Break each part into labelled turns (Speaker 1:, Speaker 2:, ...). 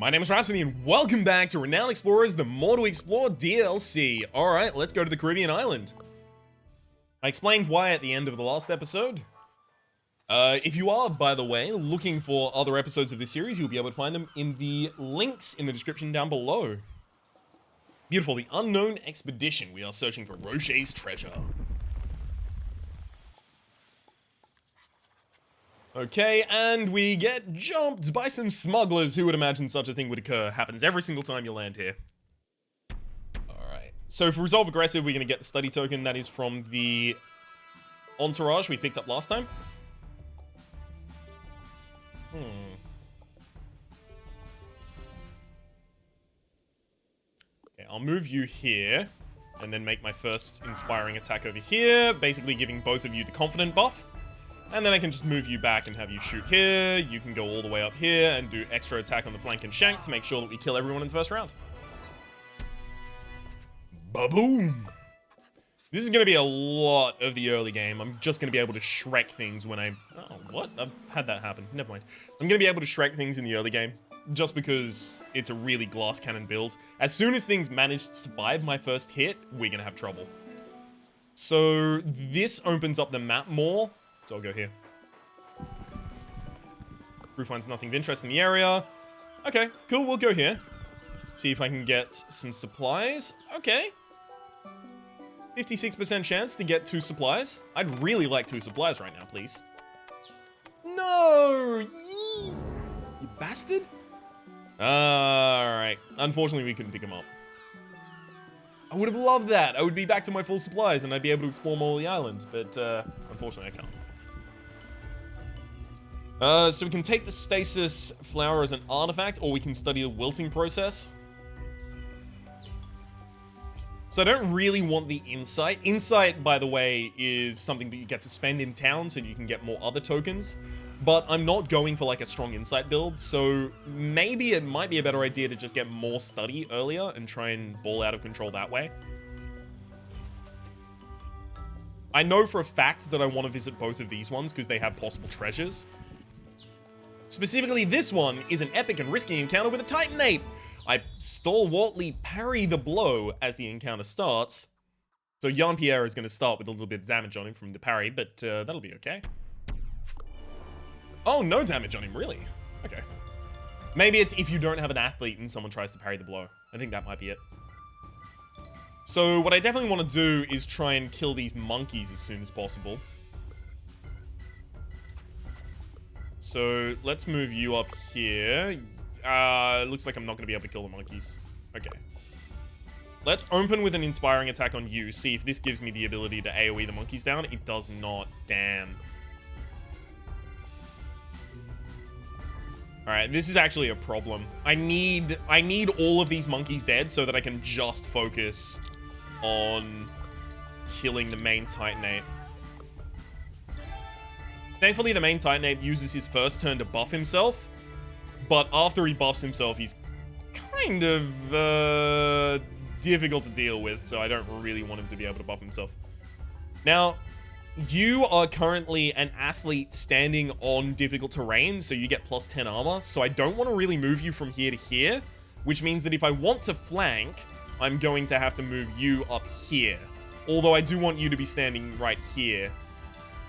Speaker 1: My name is Rhapsody and welcome back to Renowned Explorers, the More to Explore DLC. Alright, let's go to the Caribbean island. I explained why at the end of the last episode. If you are, by the way, looking for other episodes of this series, you'll be able to find them in the links in the description down below. Beautiful, the Unknown Expedition. We are searching for Rocher's treasure. Okay, and we get jumped by some smugglers. Who would imagine such a thing would occur? Happens every single time you land here. Alright, so for Resolve Aggressive, we're going to get the study token that is from the entourage we picked up last time. Okay, I'll move you here, and then make my first inspiring attack over here, basically giving both of you the confident buff. And then I can just move you back and have you shoot here. You can go all the way up here and do extra attack on the flank and shank to make sure that we kill everyone in the first round. Ba-boom! This is going to be a lot of the early game. I'm just going to be able to Shrek things when I... Oh, what? I've had that happen. Never mind. I'm going to be able to Shrek things in the early game, just because it's a really glass cannon build. As soon as things manage to survive my first hit, we're going to have trouble. So this opens up the map more. So I'll go here. Crew finds nothing of interest in the area. Okay, cool, we'll go here. See if I can get some supplies. Okay. 56% chance to get 2 supplies. I'd really like 2 supplies right now, please. No! Yee! You bastard! Alright. Unfortunately, we couldn't pick him up. I would have loved that. I would be back to my full supplies and I'd be able to explore more of the island, but unfortunately I can't. So we can take the stasis flower as an artifact, or we can study the wilting process. So I don't really want the insight. Insight, by the way, is something that you get to spend in town so you can get more other tokens. But I'm not going for like a strong insight build, so maybe it might be a better idea to just get more study earlier and try and ball out of control that way. I know for a fact that I want to visit both of these ones because they have possible treasures. Specifically, this one is an epic and risky encounter with a Titanate. I stalwartly parry the blow as the encounter starts. So Jean-Pierre is going to start with a little bit of damage on him from the parry, but that'll be okay. Oh, no damage on him, really? Okay. Maybe it's if you don't have an athlete and someone tries to parry the blow. I think that might be it. So what I definitely want to do is try and kill these monkeys as soon as possible. So let's move you up here. Looks like I'm not going to be able to kill the monkeys. Okay. Let's open with an inspiring attack on you. See if this gives me the ability to AoE the monkeys down. It does not. Damn. Alright, this is actually a problem. I need all of these monkeys dead so that I can just focus on killing the main Titanate. Thankfully, the main Titanate uses his first turn to buff himself, but after he buffs himself, he's kind of difficult to deal with, so I don't really want him to be able to buff himself. Now, you are currently an athlete standing on difficult terrain, so you get plus 10 armor, so I don't want to really move you from here to here, which means that if I want to flank, I'm going to have to move you up here. Although I do want you to be standing right here.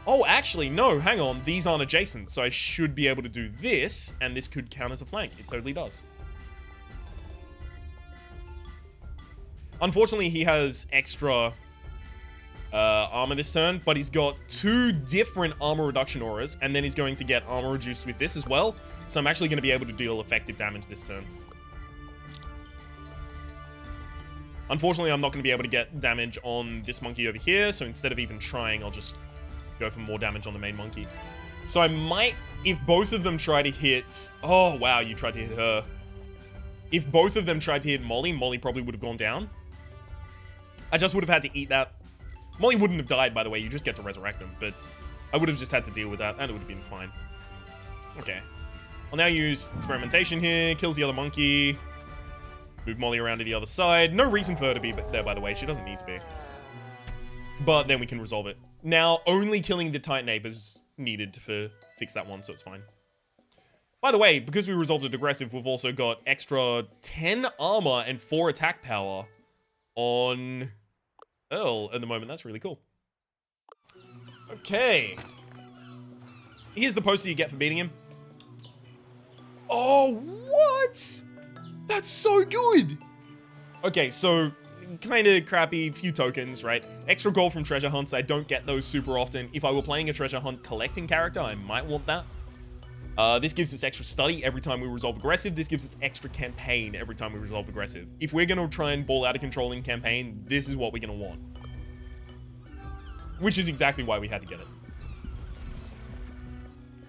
Speaker 1: Oh, actually, no, hang on. These aren't adjacent, so I should be able to do this, and this could count as a flank. It totally does. Unfortunately, he has extra armor this turn, but he's got 2 different armor reduction auras, and then he's going to get armor reduced with this as well, so I'm actually going to be able to deal effective damage this turn. Unfortunately, I'm not going to be able to get damage on this monkey over here, so instead of even trying, I'll just go for more damage on the main monkey. So I might, if both of them try to hit... Oh, wow, you tried to hit her. If both of them tried to hit Molly, Molly probably would have gone down. I just would have had to eat that. Molly wouldn't have died, by the way. You just get to resurrect them, but I would have just had to deal with that, and it would have been fine. Okay. I'll now use experimentation here. Kills the other monkey. Move Molly around to the other side. No reason for her to be there, by the way. She doesn't need to be. But then we can resolve it. Now, only killing the Titanate is needed to fix that one, so it's fine. By the way, because we resolved it aggressive, we've also got extra 10 armor and 4 attack power on Earl at the moment. That's really cool. Okay. Here's the poster you get for beating him. Oh, what? That's so good. Okay, so kind of crappy, few tokens, right? Extra gold from treasure hunts. I don't get those super often. If I were playing a treasure hunt collecting character, I might want that. This gives us extra study every time we resolve aggressive. This gives us extra campaign every time we resolve aggressive. If we're going to try and ball out of control in campaign, this is what we're going to want. Which is exactly why we had to get it.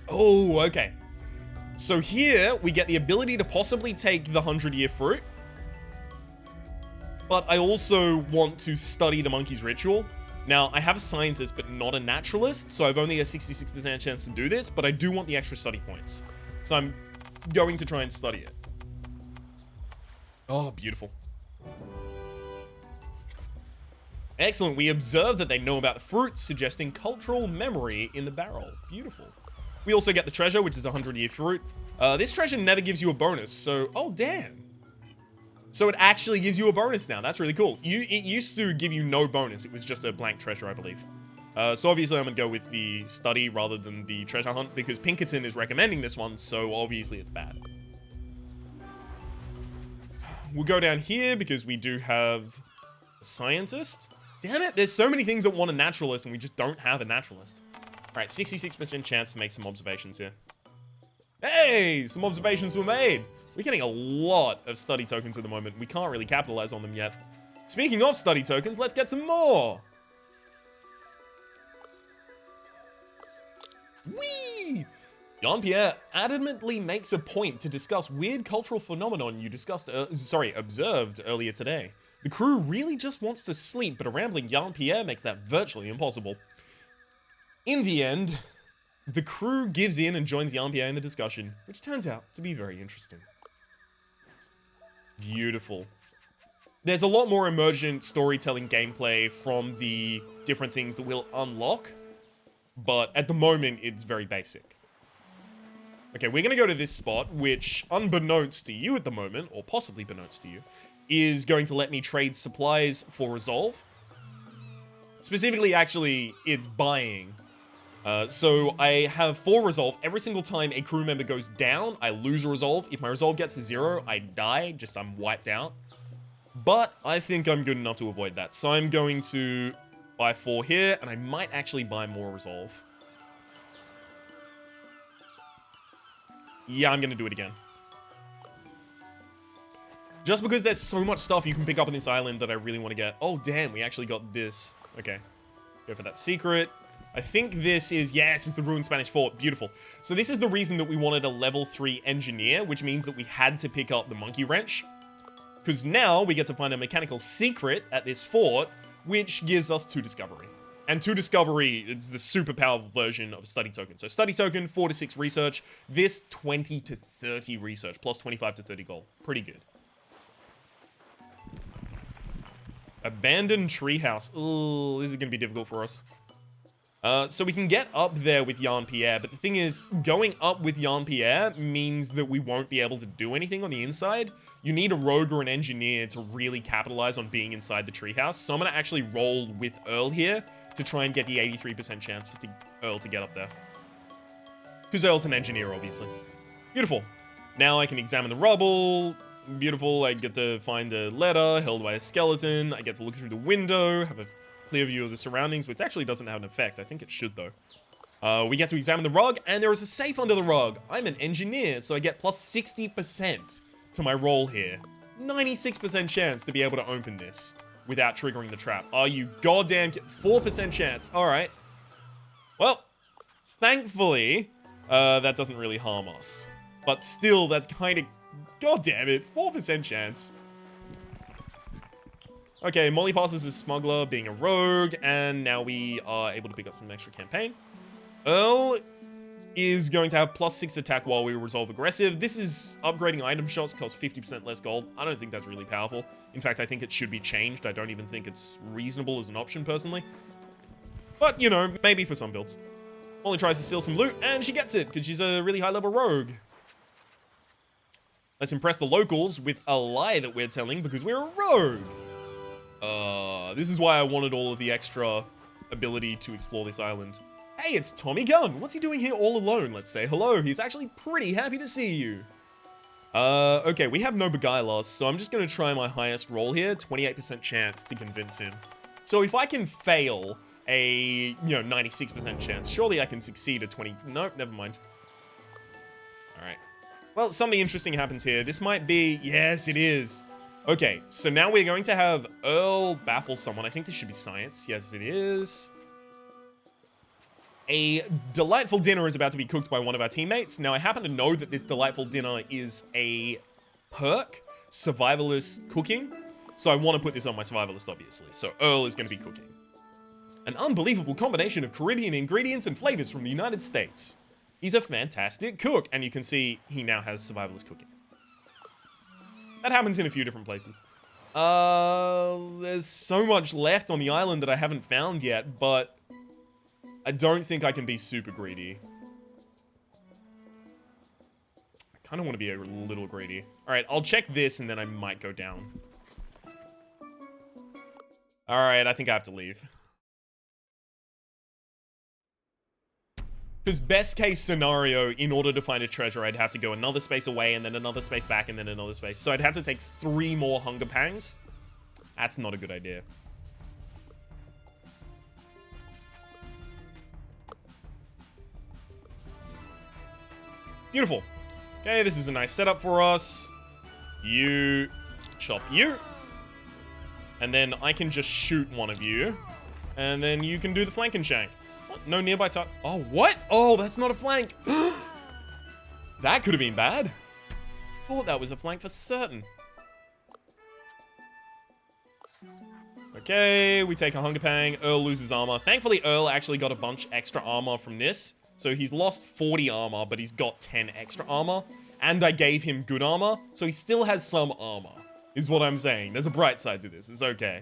Speaker 1: Oh, okay. So here, we get the ability to possibly take the 100-year fruit. But I also want to study the monkey's ritual. Now, I have a scientist, but not a naturalist, so I've only a 66% chance to do this, but I do want the extra study points. So I'm going to try and study it. Oh, beautiful. Excellent. We observed that they know about the fruits, suggesting cultural memory in the barrel. Beautiful. We also get the treasure, which is a 100-year fruit. This treasure never gives you a bonus, so... Oh, damn. So it actually gives you a bonus now. That's really cool. It used to give you no bonus. It was just a blank treasure, I believe. So obviously I'm going to go with the study rather than the treasure hunt because Pinkerton is recommending this one, so obviously it's bad. We'll go down here because we do have a scientist. Damn it, there's so many things that want a naturalist and we just don't have a naturalist. All right, 66% chance to make some observations here. Hey, some observations were made. We're getting a lot of study tokens at the moment. We can't really capitalize on them yet. Speaking of study tokens, let's get some more. Whee! Jean-Pierre adamantly makes a point to discuss weird cultural phenomenon you observed earlier today. The crew really just wants to sleep, but a rambling Jean-Pierre makes that virtually impossible. In the end, the crew gives in and joins Jean-Pierre in the discussion, which turns out to be very interesting. Beautiful. There's a lot more emergent storytelling gameplay from the different things that we'll unlock, but at the moment, it's very basic. Okay, we're gonna go to this spot, which, unbeknownst to you at the moment, or possibly beknownst to you, is going to let me trade supplies for resolve. Specifically, actually, it's buying. So I have 4 resolve. Every single time a crew member goes down, I lose a resolve. If my resolve gets to 0, I die, I'm wiped out. But I think I'm good enough to avoid that. So I'm going to buy 4 here, and I might actually buy more resolve. Yeah, I'm gonna do it again. Just because there's so much stuff you can pick up on this island that I really want to get. Oh, damn, we actually got this. Okay, go for that secret. I think this is, yes, it's the ruined Spanish fort. Beautiful. So this is the reason that we wanted a level 3 engineer, which means that we had to pick up the monkey wrench. Because now we get to find a mechanical secret at this fort, which gives us 2 discovery. And 2 discovery, it's the super powerful version of a study token. So study token, 4 to 6 research. This 20 to 30 research, plus 25 to 30 gold. Pretty good. Abandoned treehouse. Ooh, this is going to be difficult for us. So we can get up there with Jean-Pierre, but the thing is, going up with Jean-Pierre means that we won't be able to do anything on the inside. You need a rogue or an engineer to really capitalize on being inside the treehouse. So I'm going to actually roll with Earl here to try and get the 83% chance for Earl to get up there. Because Earl's an engineer, obviously. Beautiful. Now I can examine the rubble. Beautiful. I get to find a letter held by a skeleton. I get to look through the window, have a clear view of the surroundings, which actually doesn't have an effect. I think it should, though. We get to examine the rug, and there is a safe under the rug. I'm an engineer, so I get plus 60% to my roll here. 96% chance to be able to open this without triggering the trap. Are you goddamn 4% chance. All right. Well, thankfully, that doesn't really harm us. But still, that's kind of... God damn it, 4% chance. Okay, Molly passes as smuggler, being a rogue, and now we are able to pick up some extra campaign. Earl is going to have plus 6 attack while we resolve aggressive. This is upgrading item shots, cost 50% less gold. I don't think that's really powerful. In fact, I think it should be changed. I don't even think it's reasonable as an option, personally. But, you know, maybe for some builds. Molly tries to steal some loot, and she gets it, because she's a really high-level rogue. Let's impress the locals with a lie that we're telling because we're a rogue. This is why I wanted all of the extra ability to explore this island. Hey, it's Tommy Gunn. What's he doing here all alone? Let's say hello. He's actually pretty happy to see you. Okay, we have no beguilers, so I'm just going to try my highest roll here. 28% chance to convince him. So if I can fail a, 96% chance, surely I can succeed a 20... Nope, never mind. All right. Well, something interesting happens here. This might be... Yes, it is. Okay, so now we're going to have Earl baffle someone. I think this should be science. Yes, it is. A delightful dinner is about to be cooked by one of our teammates. Now, I happen to know that this delightful dinner is a perk, survivalist cooking. So I want to put this on my survivalist, obviously. So Earl is going to be cooking. An unbelievable combination of Caribbean ingredients and flavors from the United States. He's a fantastic cook. And you can see he now has survivalist cooking. That happens in a few different places. There's so much left on the island that I haven't found yet, but I don't think I can be super greedy. I kind of want to be a little greedy. All right, I'll check this and then I might go down. All right, I think I have to leave. Because best case scenario, in order to find a treasure, I'd have to go another space away and then another space back and then another space. So I'd have to take 3 more hunger pangs. That's not a good idea. Beautiful. Okay, this is a nice setup for us. You chop you. And then I can just shoot one of you. And then you can do the flank and shank. What? No nearby target. Oh, what? Oh, that's not a flank. That could have been bad. Thought that was a flank for certain. Okay, we take a hunger pang. Earl loses armor. Thankfully, Earl actually got a bunch extra armor from this. So he's lost 40 armor, but he's got 10 extra armor. And I gave him good armor, so he still has some armor, is what I'm saying. There's a bright side to this. It's okay.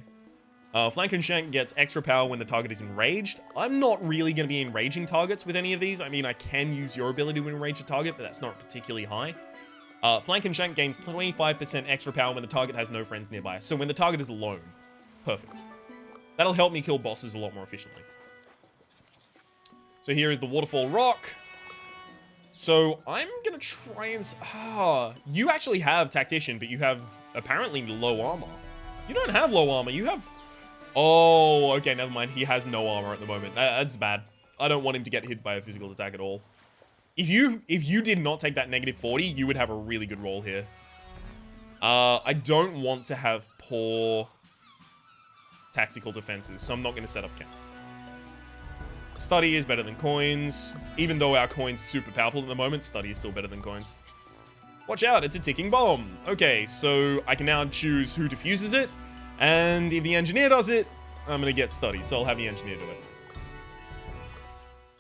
Speaker 1: Flank and Shank gets extra power when the target is enraged. I'm not really going to be enraging targets with any of these. I mean, I can use your ability to enrage a target, but that's not particularly high. Flank and Shank gains 25% extra power when the target has no friends nearby. So when the target is alone. Perfect. That'll help me kill bosses a lot more efficiently. So here is the waterfall rock. So I'm going to try and... you actually have tactician, but you have apparently low armor. You don't have low armor. You have... Oh, okay, never mind. He has no armor at the moment. That's bad. I don't want him to get hit by a physical attack at all. If you did not take that negative 40, you would have a really good roll here. I don't want to have poor tactical defenses, so I'm not going to set up camp. Study is better than coins. Even though our coins are super powerful at the moment, study is still better than coins. Watch out, it's a ticking bomb. Okay, so I can now choose who defuses it. And if the engineer does it, I'm going to get study, so I'll have the engineer do it.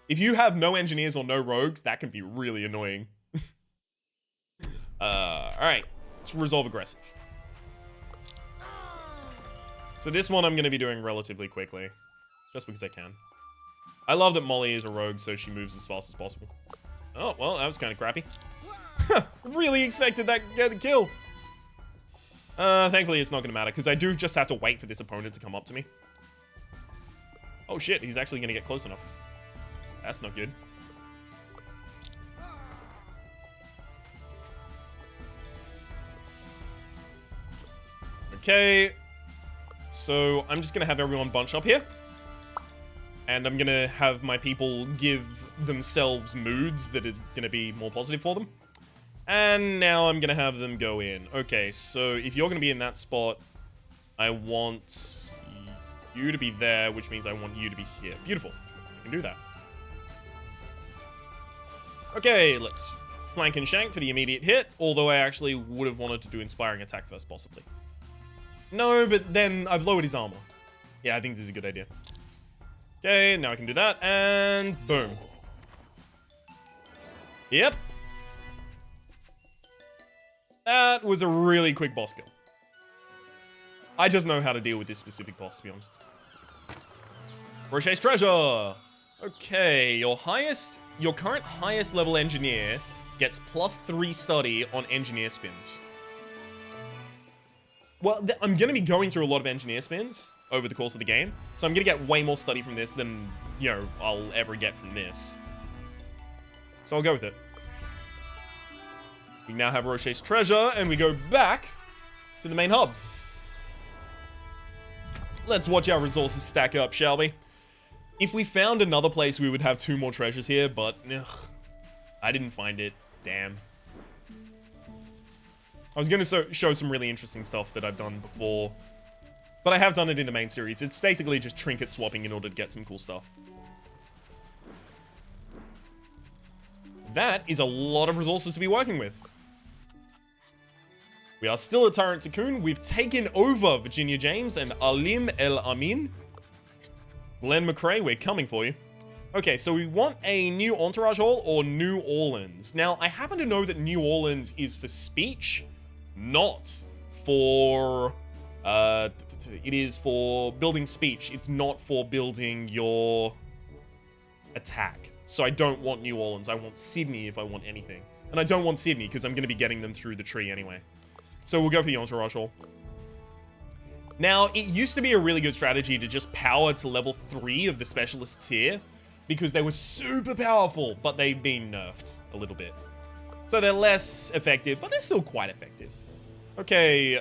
Speaker 1: If you have no engineers or no rogues, that can be really annoying. Alright, let's resolve aggressive. So this one I'm going to be doing relatively quickly, just because I can. I love that Molly is a rogue, so she moves as fast as possible. Oh, well, that was kind of crappy. Really expected that to get the kill. Thankfully, it's not going to matter, because I do just have to wait for this opponent to come up to me. Oh, shit, he's actually going to get close enough. That's not good. Okay. So, I'm just going to have everyone bunch up here. And I'm going to have my people give themselves moods that is going to be more positive for them. And now I'm going to have them go in. Okay, so if you're going to be in that spot, I want you to be there, which means I want you to be here. Beautiful. I can do that. Okay, let's flank and shank for the immediate hit, although I actually would have wanted to do inspiring attack first, possibly. No, but then I've lowered his armor. Yeah, I think this is a good idea. Okay, now I can do that, and boom. Yep. That was a really quick boss kill. I just know how to deal with this specific boss, to be honest. Rochet's treasure! Okay, your current highest level engineer gets +3 study on engineer spins. Well, I'm going to be going through a lot of engineer spins over the course of the game, so I'm going to get way more study from this than, you know, I'll ever get from this. So I'll go with it. We now have Roche's treasure, and we go back to the main hub. Let's watch our resources stack up, shall we? If we found another place, we would have 2 more treasures here, but ugh, I didn't find it. Damn. I was going to show some really interesting stuff that I've done before, but I have done it in the main series. It's basically just trinket swapping in order to get some cool stuff. That is a lot of resources to be working with. We are still at Tyrant Tikkun. We've taken over Virginia James and Alim El Amin. Glenn McRae, we're coming for you. Okay, so we want a new Entourage Hall or New Orleans. Now, I happen to know that New Orleans is for speech, not for... it is for building speech. It's not for building your attack. So I don't want New Orleans. I want Sydney if I want anything. And I don't want Sydney because I'm going to be getting them through the tree anyway. So we'll go for the Entourage Hall. Now, it used to be a really good strategy to just power to level 3 of the specialists here, because they were super powerful, but they've been nerfed a little bit. So they're less effective, but they're still quite effective. Okay,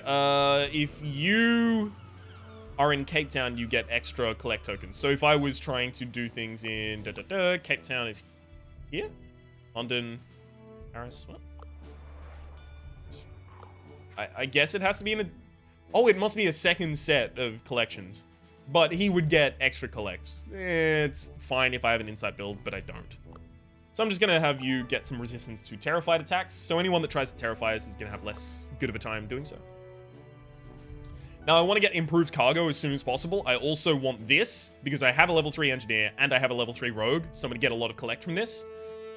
Speaker 1: if you are in Cape Town, you get extra collect tokens. So if I was trying to do things in Cape Town is here? London, Paris, what? I guess it has to be in a... Oh, it must be a second set of collections. But he would get extra collects. It's fine if I have an insight build, but I don't. So I'm just going to have you get some resistance to Terrified attacks. So anyone that tries to Terrify us is going to have less good of a time doing so. Now, I want to get improved cargo as soon as possible. I also want this, because I have a level 3 engineer and I have a level 3 rogue. So I'm going to get a lot of collect from this.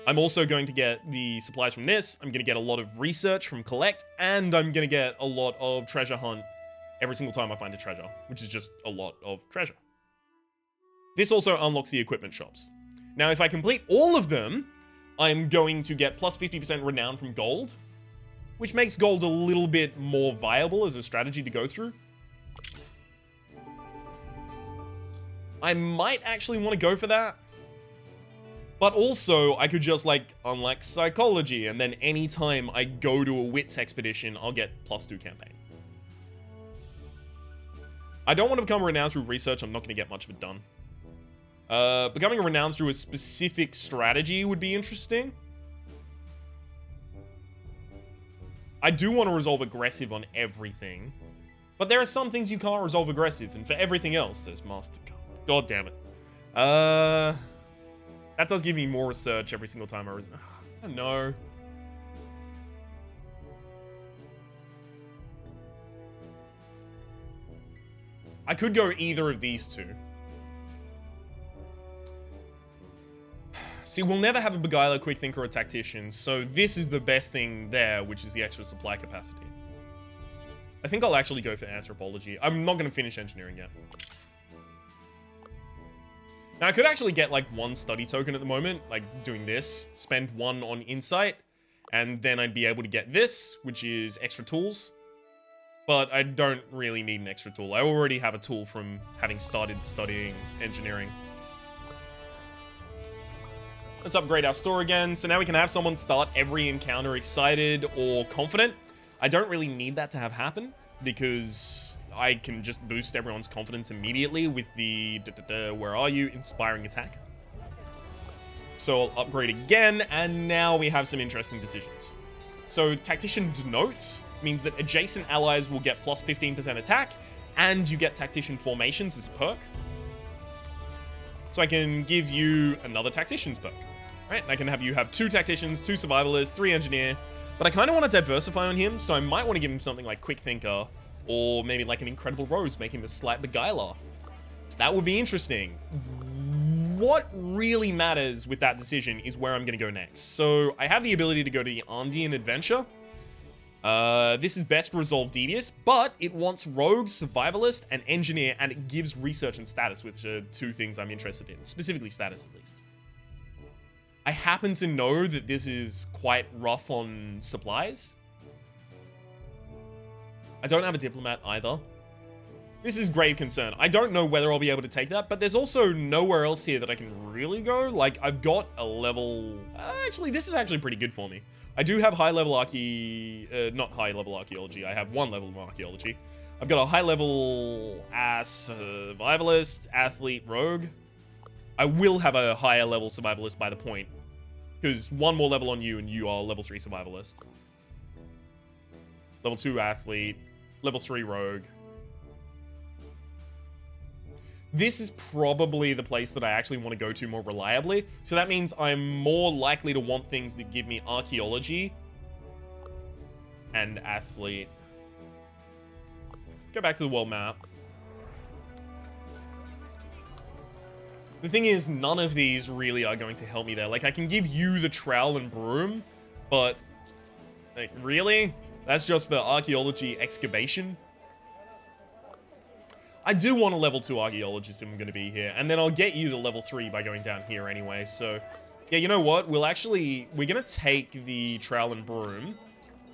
Speaker 1: I'm also going to get the supplies from this. I'm going to get a lot of research from collect. And I'm going to get a lot of treasure hunt every single time I find a treasure, which is just a lot of treasure. This also unlocks the equipment shops. Now, if I complete all of them, I'm going to get plus 50% renown from gold, which makes gold a little bit more viable as a strategy to go through. I might actually want to go for that. But also, I could just, like, unlock psychology, and then anytime I go to a wits expedition, I'll get +2 campaign. I don't want to become renowned through research. I'm not going to get much of it done. Becoming renowned through a specific strategy would be interesting. I do want to resolve aggressive on everything. But there are some things you can't resolve aggressive, and for everything else, there's Master Card. God damn it. That does give me more research every single time I don't know. I could go either of these two. See, we'll never have a Beguiler, Quick Thinker, or Tactician, so this is the best thing there, which is the extra supply capacity. I think I'll actually go for Anthropology. I'm not going to finish Engineering yet. Now, I could actually get, like, 1 study token at the moment, like, doing this. Spend 1 on Insight, and then I'd be able to get this, which is extra tools. But I don't really need an extra tool. I already have a tool from having started studying Engineering. Let's upgrade our store again. So now we can have someone start every encounter excited or confident. I don't really need that to have happen, because I can just boost everyone's confidence immediately with the, where are you, inspiring attack. So I'll upgrade again, and now we have some interesting decisions. So Tactician Denotes means that adjacent allies will get plus 15% attack, and you get Tactician Formations as a perk. So I can give you another Tactician's perk, right? I can have you have 2 Tacticians, 2 Survivalists, 3 Engineer, but I kind of want to diversify on him, so I might want to give him something like Quick Thinker, or maybe like an Incredible Rose, making the slight Beguiler. That would be interesting. What really matters with that decision is where I'm going to go next. So I have the ability to go to the Andean Adventure. This is best resolve Devious, but it wants Rogue, Survivalist, and Engineer, and it gives Research and Status, which are 2 things I'm interested in. Specifically Status, at least. I happen to know that this is quite rough on supplies. I don't have a diplomat either. This is grave concern. I don't know whether I'll be able to take that, but there's also nowhere else here that I can really go. Like, I've got a level... actually, this is actually pretty good for me. I do have high-level not high-level archaeology. I have 1 level of archaeology. I've got a high-level survivalist, athlete, rogue. I will have a higher level survivalist by the point, because 1 more level on you, and you are level 3 survivalist. Level 2 athlete, level 3 rogue. This is probably the place that I actually want to go to more reliably. So that means I'm more likely to want things that give me archaeology and athlete. Go back to the world map. The thing is, none of these really are going to help me there. Like, I can give you the trowel and broom, but, like, really? That's just for archaeology excavation? I do want a level 2 archaeologist if I'm going to be here, and then I'll get you to level 3 by going down here anyway, so... Yeah, you know what? We're going to take the trowel and broom,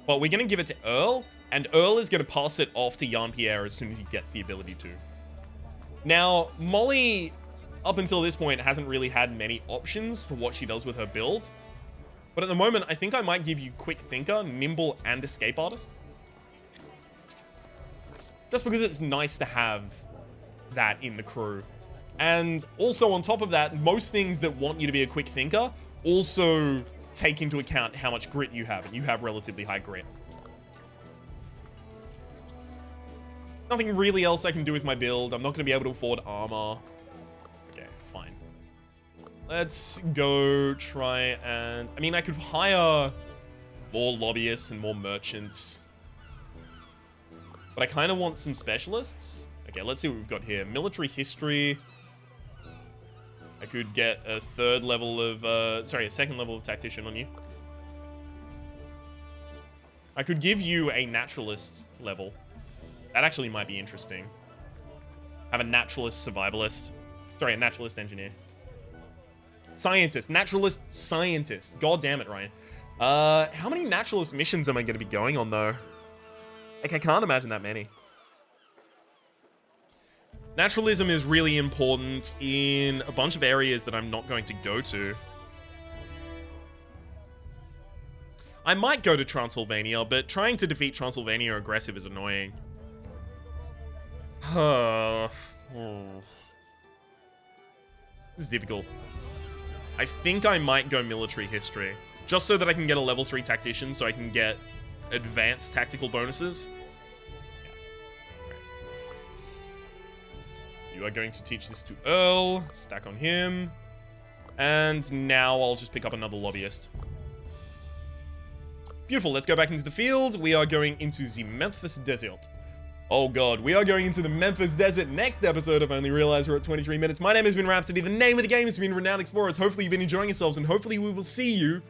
Speaker 1: but we're going to give it to Earl, and Earl is going to pass it off to Jean-Pierre as soon as he gets the ability to. Now, Molly, up until this point, hasn't really had many options for what she does with her build, but at the moment, I think I might give you Quick Thinker, Nimble, and Escape Artist. Just because it's nice to have that in the crew. And also on top of that, most things that want you to be a quick thinker also take into account how much grit you have, and you have relatively high grit. Nothing really else I can do with my build. I'm not going to be able to afford armor. Okay, fine. Let's go try and... I mean, I could hire more lobbyists and more merchants. But I kind of want some specialists. Okay, let's see what we've got here. Military history. I could get a 2nd level of... a 2nd level of tactician on you. I could give you a naturalist level. That actually might be interesting. Have a naturalist survivalist. Sorry, a naturalist engineer. Scientist. Naturalist scientist. God damn it, Ryan. How many naturalist missions am I going to be going on, though? Like, I can't imagine that many. Naturalism is really important in a bunch of areas that I'm not going to go to. I might go to Transylvania, but trying to defeat Transylvania aggressive is annoying. This is difficult. I think I might go military history, just so that I can get a level 3 tactician, so I can get advanced tactical bonuses. You are going to teach this to Earl. Stack on him. And now I'll just pick up another lobbyist. Beautiful. Let's go back into the field. We are going into the Memphis Desert. Oh god, we are going into the Memphis Desert next episode. I've only realized we're at 23 minutes. My name has been Rhapsody. The name of the game has been Renowned Explorers. Hopefully you've been enjoying yourselves, and hopefully we will see you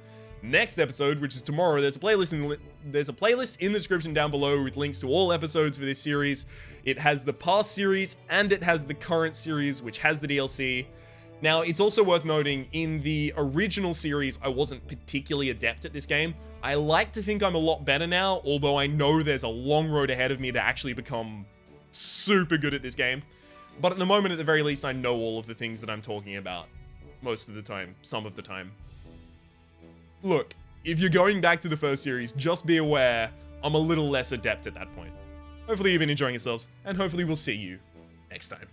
Speaker 1: next episode, which is tomorrow. There's a playlist in the description down below with links to all episodes for this series. It has the past series and it has the current series, which has the DLC. Now, it's also worth noting, in the original series, I wasn't particularly adept at this game. I like to think I'm a lot better now, although I know there's a long road ahead of me to actually become super good at this game. But at the moment, at the very least, I know all of the things that I'm talking about. Most of the time, some of the time. Look, if you're going back to the first series, just be aware I'm a little less adept at that point. Hopefully you've been enjoying yourselves, and hopefully we'll see you next time.